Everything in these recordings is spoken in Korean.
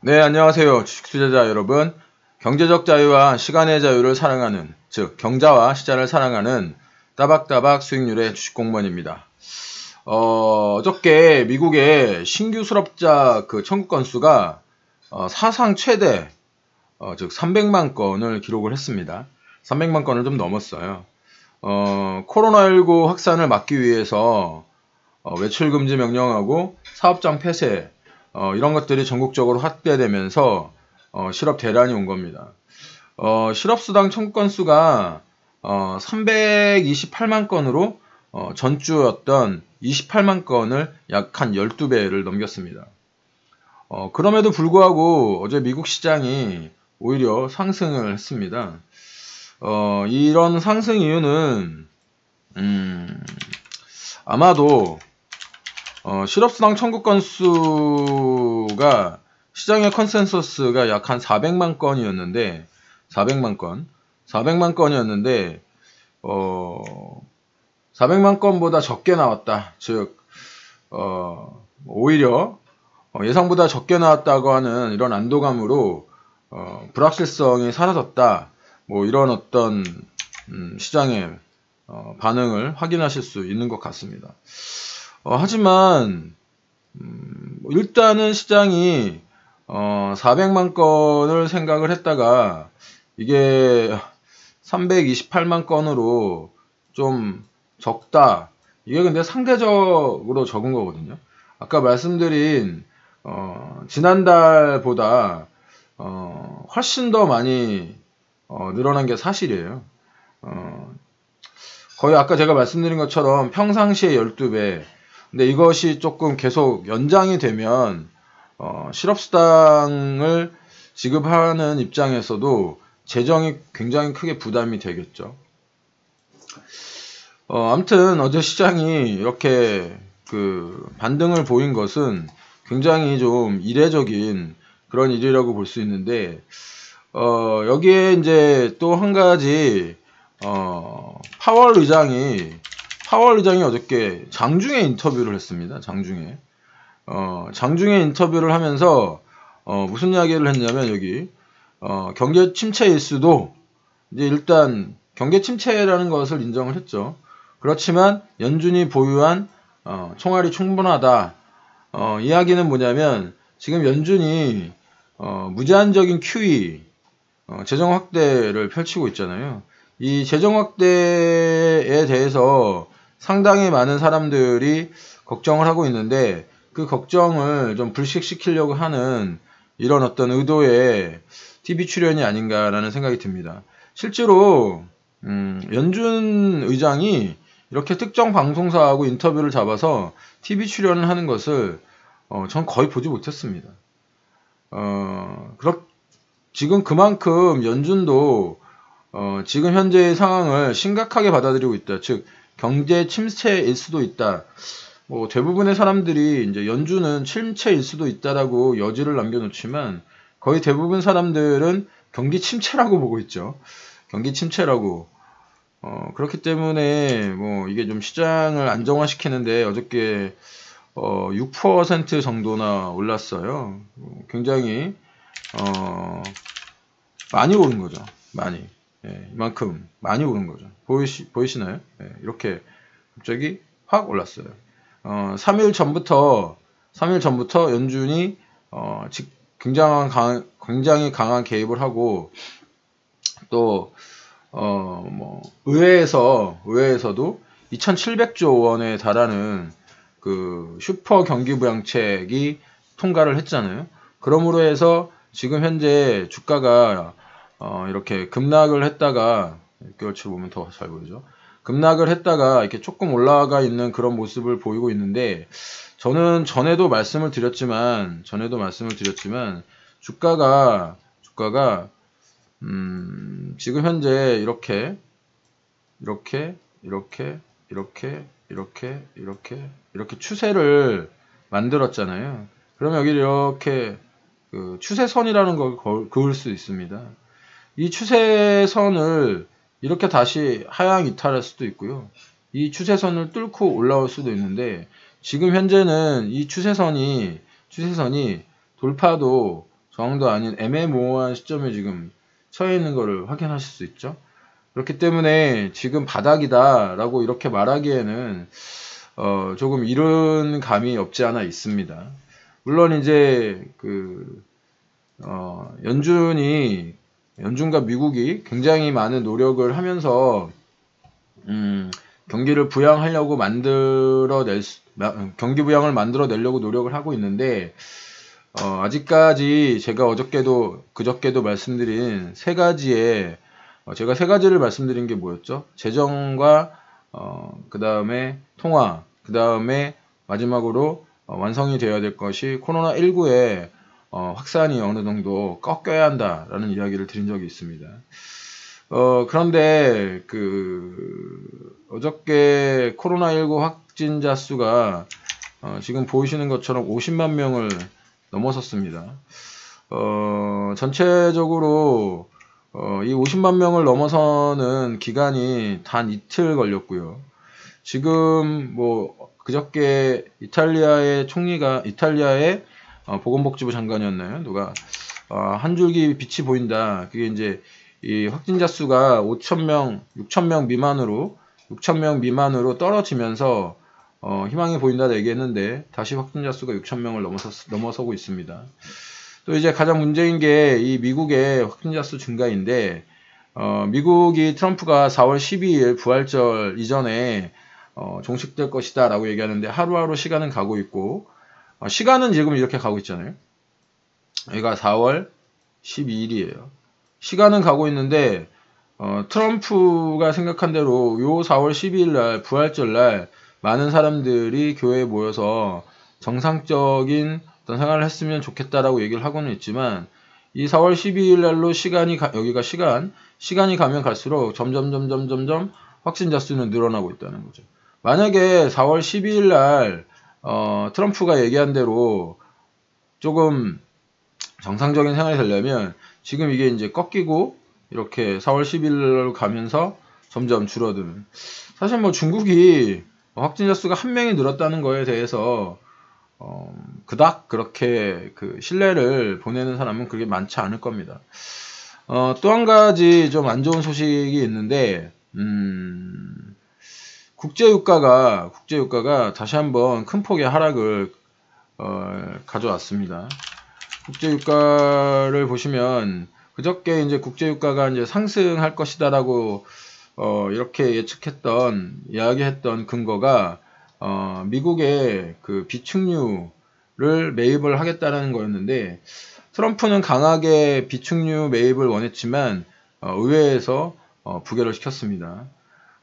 네, 안녕하세요. 주식투자자 여러분. 경제적 자유와 시간의 자유를 사랑하는, 즉 경자와 시장을 사랑하는 따박따박 수익률의 주식공무원입니다. 어저께 미국의 신규 수납자 청구 건수가 사상 최대, 즉 300만 건을 기록을 했습니다. 300만 건을 좀 넘었어요. 코로나19 확산을 막기 위해서 외출 금지 명령하고 사업장 폐쇄, 이런 것들이 전국적으로 확대되면서 실업 대란이 온 겁니다. 실업수당 청구 건수가 328만 건으로 전주였던 28만 건을 약 한 12배를 넘겼습니다. 그럼에도 불구하고 어제 미국 시장이 오히려 상승을 했습니다. 이런 상승 이유는 아마도 실업수당 청구 건수가 시장의 컨센서스가 약 한 400만 건이었는데 400만 건이었는데 400만 건보다 적게 나왔다. 즉 오히려 예상보다 적게 나왔다고 하는 이런 안도감으로 불확실성이 사라졌다. 뭐 이런 어떤 시장의 반응을 확인하실 수 있는 것 같습니다. 하지만 일단은 시장이 400만 건을 생각을 했다가 이게 328만 건으로 좀 적다. 이게 근데 상대적으로 적은 거거든요. 아까 말씀드린 지난달보다 훨씬 더 많이 늘어난 게 사실이에요. 거의 아까 제가 말씀드린 것처럼 평상시에 12배. 근데 이것이 조금 계속 연장이 되면 실업수당을 지급하는 입장에서도 재정이 굉장히 크게 부담이 되겠죠. 아무튼 어제 시장이 이렇게 반등을 보인 것은 굉장히 좀 이례적인 그런 일이라고 볼 수 있는데 여기에 이제 또 한 가지 파월 의장이 어저께 장중에 인터뷰를 했습니다. 장중에 인터뷰를 하면서 무슨 이야기를 했냐면 여기 경제 침체일 수도 이제 일단 경제 침체라는 것을 인정을 했죠. 그렇지만 연준이 보유한 총알이 충분하다. 이야기는 뭐냐면 지금 연준이 무제한적인 QE 재정 확대를 펼치고 있잖아요. 이 재정 확대에 대해서 상당히 많은 사람들이 걱정을 하고 있는데 그 걱정을 좀 불식시키려고 하는 이런 어떤 의도의 TV 출연이 아닌가라는 생각이 듭니다. 실제로 연준 의장이 이렇게 특정 방송사하고 인터뷰를 잡아서 TV 출연을 하는 것을 전 거의 보지 못했습니다. 지금 그만큼 연준도 지금 현재의 상황을 심각하게 받아들이고 있다. 즉 경제 침체일 수도 있다. 뭐 대부분의 사람들이 이제 연준은 침체일 수도 있다라고 여지를 남겨놓지만 거의 대부분 사람들은 경기 침체라고 보고 있죠. 경기 침체라고. 그렇기 때문에 뭐 이게 좀 시장을 안정화시키는데 어저께 6% 정도나 올랐어요. 굉장히 많이 오른 거죠. 많이. 예, 이만큼 많이 오른 거죠. 보이시나요? 예, 이렇게 갑자기 확 올랐어요. 3일 전부터 연준이 굉장히 강한 개입을 하고 또 뭐 의회에서도 2,700조 원에 달하는 그 슈퍼 경기부양책이 통과를 했잖아요. 그러므로 해서 지금 현재 주가가 이렇게 급락을 했다가 이렇게 보면 더 잘 보이죠. 급락을 했다가 이렇게 조금 올라가 있는 그런 모습을 보이고 있는데 저는 전에도 말씀을 드렸지만 주가가 지금 현재 이렇게 추세를 만들었잖아요. 그러면 여기 이렇게 추세선이라는 걸 그을 수 있습니다. 이 추세선을 이렇게 다시 하향 이탈할 수도 있고요. 이 추세선을 뚫고 올라올 수도 있는데 지금 현재는 이 추세선이 돌파도 저항도 아닌 애매모호한 시점에 지금 처해 있는 것을 확인하실 수 있죠. 그렇기 때문에 지금 바닥이다 라고 이렇게 말하기에는 조금 이른 감이 없지 않아 있습니다. 물론 이제 연준과 미국이 굉장히 많은 노력을 하면서 경기를 부양하려고 경기 부양을 만들어내려고 노력을 하고 있는데 아직까지 제가 그저께도 말씀드린 제가 세 가지를 말씀드린 게 뭐였죠? 재정과 그 다음에 통화, 그 다음에 마지막으로 완성이 되어야 될 것이 코로나19의 확산이 어느 정도 꺾여야 한다라는 이야기를 드린 적이 있습니다. 그런데 어저께 코로나19 확진자 수가 지금 보이시는 것처럼 50만 명을 넘어섰습니다. 전체적으로 이 50만 명을 넘어서는 기간이 단 이틀 걸렸고요. 지금 그저께 이탈리아의 보건복지부 장관이었나요? 누가 한 줄기 빛이 보인다. 그게 이제 이 확진자 수가 6천 명 미만으로 떨어지면서 희망이 보인다 얘기했는데 다시 확진자 수가 6천 명을 넘어서고 있습니다. 또 이제 가장 문제인 게 이 미국의 확진자 수 증가인데 미국이 트럼프가 4월 12일 부활절 이전에 종식될 것이다 라고 얘기하는데 하루하루 시간은 가고 있고 시간은 지금 이렇게 가고 있잖아요. 여기가 4월 12일이에요. 시간은 가고 있는데 트럼프가 생각한 대로 요 4월 12일 날 부활절 날 많은 사람들이 교회에 모여서 정상적인 어떤 생활을 했으면 좋겠다라고 얘기를 하고는 있지만 이 4월 12일 날로 시간이 가면 갈수록 점점 확진자 수는 늘어나고 있다는 거죠. 만약에 4월 12일 날 트럼프가 얘기한 대로 조금 정상적인 생활이 되려면 지금 이게 이제 꺾이고 이렇게 4월 10일로 가면서 점점 줄어드는. 사실 중국이 확진자 수가 한 명이 늘었다는 거에 대해서 그닥 그렇게 신뢰를 보내는 사람은 그렇게 많지 않을 겁니다. 또 한 가지 좀 안 좋은 소식이 있는데 국제유가가 다시 한번 큰 폭의 하락을 가져왔습니다. 국제유가를 보시면 그저께 이제 국제유가가 이제 상승할 것이다라고 이렇게 이야기했던 근거가 미국의 비축유를 매입을 하겠다라는 거였는데 트럼프는 강하게 비축유 매입을 원했지만 의회에서 부결을 시켰습니다.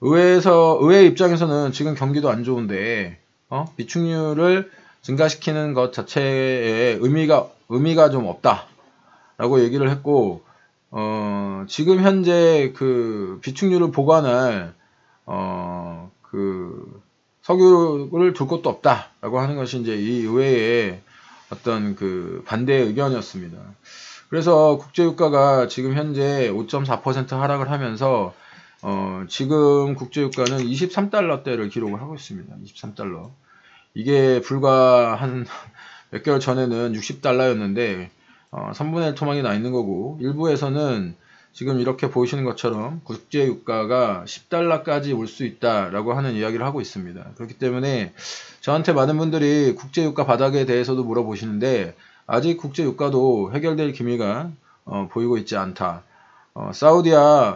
의회 입장에서는 지금 경기도 안 좋은데 비축유를 증가시키는 것 자체에 의미가 좀 없다라고 얘기를 했고 지금 현재 비축유를 보관할 석유를 둘 곳도 없다라고 하는 것이 이제 이 의회의 어떤 반대의 의견이었습니다. 그래서 국제유가가 지금 현재 5.4% 하락을 하면서 지금 국제유가는 23달러대를 기록을 하고 있습니다. 23달러. 이게 불과 한 몇 개월 전에는 60달러였는데 3분의 1 토막이 나 있는 거고 일부에서는 지금 이렇게 보시는 것처럼 국제유가가 10달러까지 올 수 있다라고 하는 이야기를 하고 있습니다. 그렇기 때문에 저한테 많은 분들이 국제유가 바닥에 대해서도 물어보시는데 아직 국제유가도 해결될 기미가 보이고 있지 않다.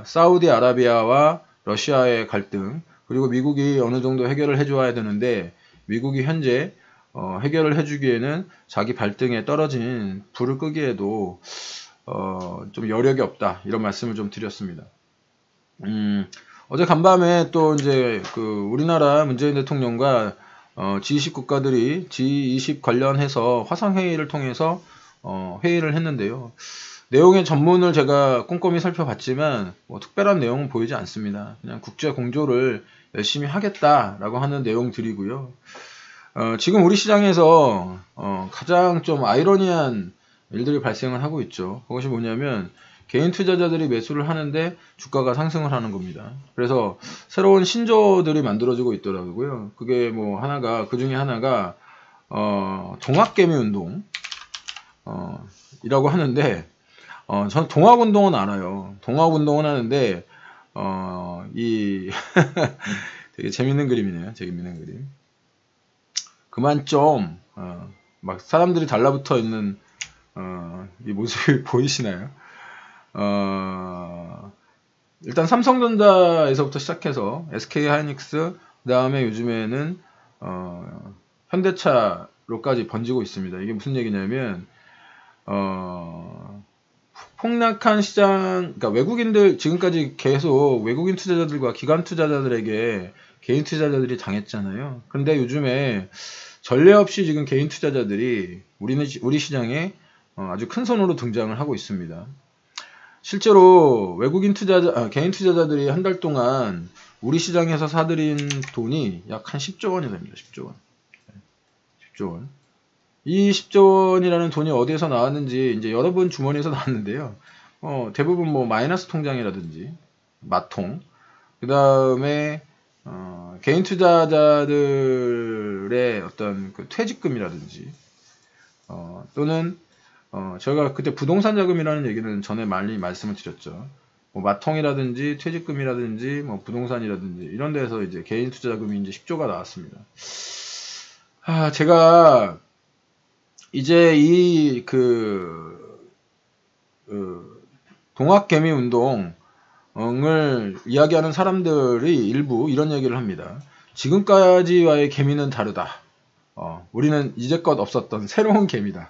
사우디아라비아와 러시아의 갈등 그리고 미국이 어느 정도 해결을 해줘야 되는데 미국이 현재 해결을 해주기에는 자기 발등에 떨어진 불을 끄기에도 좀 여력이 없다 이런 말씀을 좀 드렸습니다. 어제 간밤에 또 이제 우리나라 문재인 대통령과 G20 국가들이 G20 관련해서 화상회의를 통해서 회의를 했는데요. 내용의 전문을 제가 꼼꼼히 살펴봤지만 특별한 내용은 보이지 않습니다. 그냥 국제 공조를 열심히 하겠다라고 하는 내용들이고요. 지금 우리 시장에서 가장 좀 아이러니한 일들이 발생을 하고 있죠. 그것이 뭐냐면 개인 투자자들이 매수를 하는데 주가가 상승을 하는 겁니다. 그래서 새로운 신조들이 만들어지고 있더라고요. 그게 그 중에 하나가 종합개미 운동. 이라고 하는데, 저는 동학운동은 알아요. 동학운동은 하는데, 되게 재밌는 그림이네요. 재밌는 그림. 그만 좀, 막 사람들이 달라붙어 있는, 이 모습이 보이시나요? 일단 삼성전자에서부터 시작해서 SK하이닉스, 그 다음에 요즘에는, 현대차로까지 번지고 있습니다. 이게 무슨 얘기냐면, 폭락한 시장, 그러니까 외국인들, 지금까지 계속 외국인 투자자들과 기관 투자자들에게 개인 투자자들이 당했잖아요. 근데 요즘에 전례 없이 지금 개인 투자자들이 우리 시장에 아주 큰 손으로 등장을 하고 있습니다. 실제로 외국인 개인 투자자들이 한 달 동안 우리 시장에서 사들인 돈이 약 한 10조 원이 됩니다. 10조 원. 10조 원. 이 10조 원이라는 돈이 어디에서 나왔는지 이제 여러분 주머니에서 나왔는데요. 대부분 뭐 마이너스 통장이라든지 마통, 그 다음에 개인 투자자들의 어떤 그 퇴직금이라든지 또는 저희가 그때 부동산 자금이라는 얘기는 전에 많이 말씀을 드렸죠. 뭐 마통이라든지 퇴직금이라든지 뭐 부동산이라든지 이런 데서 이제 개인 투자 자금이 이제 10조가 나왔습니다. 제가 이제 이 동학개미 운동을 이야기하는 사람들이 일부 이런 얘기를 합니다. 지금까지와의 개미는 다르다. 우리는 이제껏 없었던 새로운 개미다.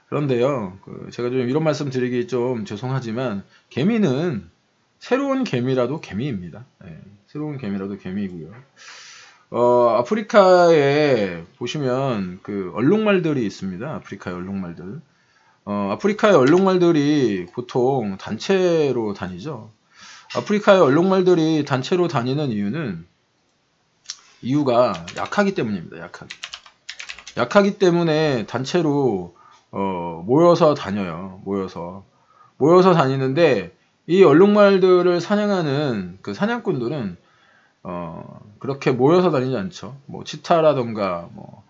그런데요, 제가 좀 이런 말씀 드리기 좀 죄송하지만, 개미는 새로운 개미라도 개미입니다. 네, 새로운 개미라도 개미이고요. 아프리카에 보시면 그 얼룩말들이 있습니다. 아프리카의 얼룩말들. 아프리카의 얼룩말들이 보통 단체로 다니죠. 아프리카의 얼룩말들이 단체로 다니는 이유가 약하기 때문입니다. 약하기 때문에 단체로 모여서 다녀요. 모여서 다니는데, 이 얼룩말들을 사냥하는 그 사냥꾼들은 그렇게 모여서 다니지 않죠. 뭐 치타라던가 뭐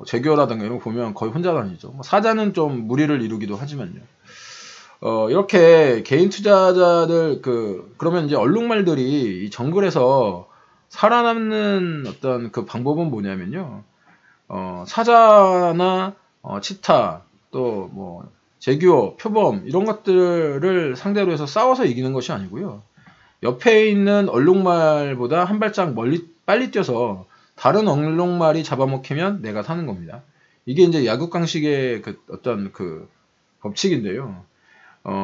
제규어라던가 이런 거 보면 거의 혼자 다니죠. 뭐 사자는 좀 무리를 이루기도 하지만요. 이렇게 개인 투자자들 그러면 이제 얼룩말들이 이 정글에서 살아남는 어떤 그 방법은 뭐냐면요. 사자나 치타 또 뭐 제규어, 표범 이런 것들을 상대로 해서 싸워서 이기는 것이 아니고요. 옆에 있는 얼룩말보다 한 발짝 빨리 뛰어서 다른 얼룩말이 잡아먹히면 내가 사는 겁니다. 이게 이제 약육강식의 어떤 그 법칙인데요.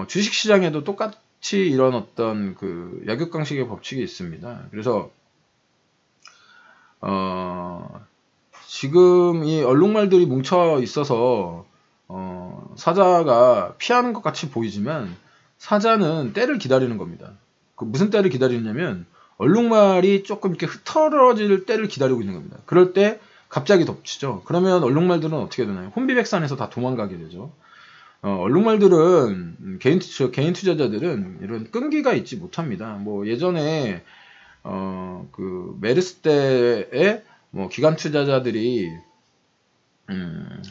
주식시장에도 똑같이 이런 어떤 그 약육강식의 법칙이 있습니다. 그래서 지금 이 얼룩말들이 뭉쳐 있어서 사자가 피하는 것 같이 보이지만 사자는 때를 기다리는 겁니다. 무슨 때를 기다리냐면 얼룩말이 조금 이렇게 흩어질 때를 기다리고 있는 겁니다. 그럴 때 갑자기 덮치죠. 그러면 얼룩말들은 어떻게 되나요? 혼비백산해서 다 도망가게 되죠. 얼룩말들은 개인 투자자들은 이런 끈기가 있지 못합니다. 뭐 예전에 그 메르스 때에 뭐 기관 투자자들이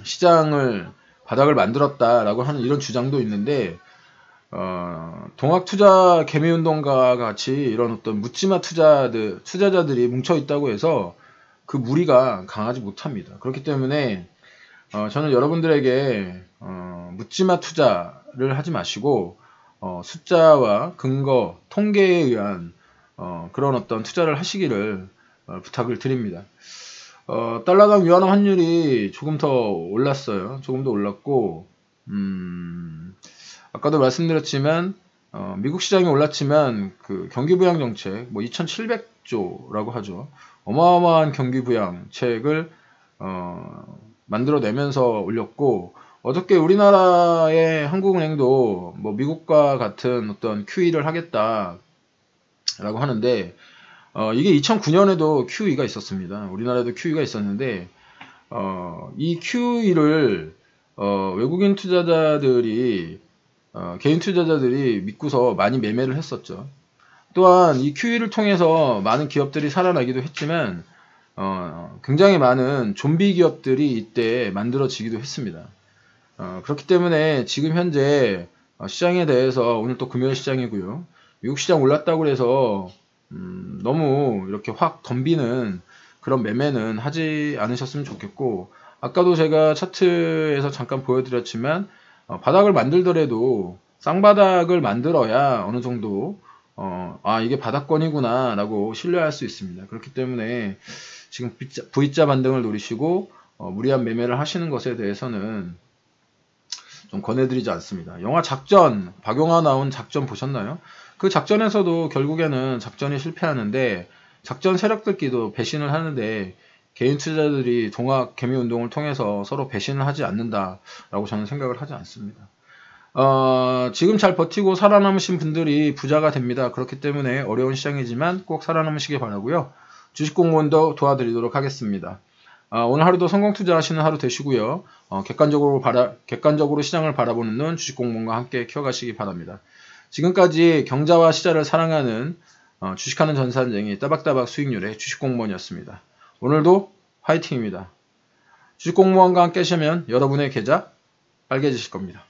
시장을 바닥을 만들었다라고 하는 이런 주장도 있는데, 동학투자 개미운동과 같이 이런 어떤 묻지마 투자자들이 뭉쳐 있다고 해서 그 무리가 강하지 못합니다. 그렇기 때문에 저는 여러분들에게 묻지마 투자를 하지 마시고 숫자와 근거, 통계에 의한 그런 어떤 투자를 하시기를 부탁을 드립니다. 달러당 위안화 환율이 조금 더 올랐어요. 조금 더 올랐고, 아까도 말씀드렸지만, 미국 시장이 올랐지만, 그 경기부양 정책, 뭐 2,700조라고 하죠. 어마어마한 경기부양책을, 만들어내면서 올렸고, 어저께 우리나라의 한국은행도 뭐 미국과 같은 어떤 QE를 하겠다라고 하는데, 이게 2009년에도 QE가 있었습니다. 우리나라에도 QE가 있었는데, 이 QE를, 외국인 투자자들이, 개인 투자자들이 믿고서 많이 매매를 했었죠. 또한 이 QE를 통해서 많은 기업들이 살아나기도 했지만, 굉장히 많은 좀비 기업들이 이때 만들어지기도 했습니다. 그렇기 때문에 지금 현재 시장에 대해서 오늘 또 금요일 시장이고요. 미국 시장 올랐다고 해서 너무 이렇게 확 덤비는 그런 매매는 하지 않으셨으면 좋겠고, 아까도 제가 차트에서 잠깐 보여드렸지만 바닥을 만들더라도 쌍바닥을 만들어야 어느 정도 이게 바닥권이구나 라고 신뢰할 수 있습니다. 그렇기 때문에 지금 V자 반등을 노리시고 무리한 매매를 하시는 것에 대해서는 좀 권해드리지 않습니다. 영화 작전, 박용화 나온 작전 보셨나요? 그 작전에서도 결국에는 작전이 실패하는데, 작전 세력들끼리도 배신을 하는데 개인 투자자들이 동학 개미 운동을 통해서 서로 배신을 하지 않는다라고 저는 생각을 하지 않습니다. 지금 잘 버티고 살아남으신 분들이 부자가 됩니다. 그렇기 때문에 어려운 시장이지만 꼭 살아남으시길 바라고요. 주식 공부원도 도와드리도록 하겠습니다. 오늘 하루도 성공 투자하시는 하루 되시고요. 객관적으로 시장을 바라보는 눈 주식 공부원과 함께 키워가시기 바랍니다. 지금까지 경자와 시자를 사랑하는 주식하는 전산쟁이 따박따박 수익률의 주식 공무원이었습니다. 오늘도 화이팅입니다. 주식 공무원과 함께 하시면 여러분의 계좌 빨개지실 겁니다.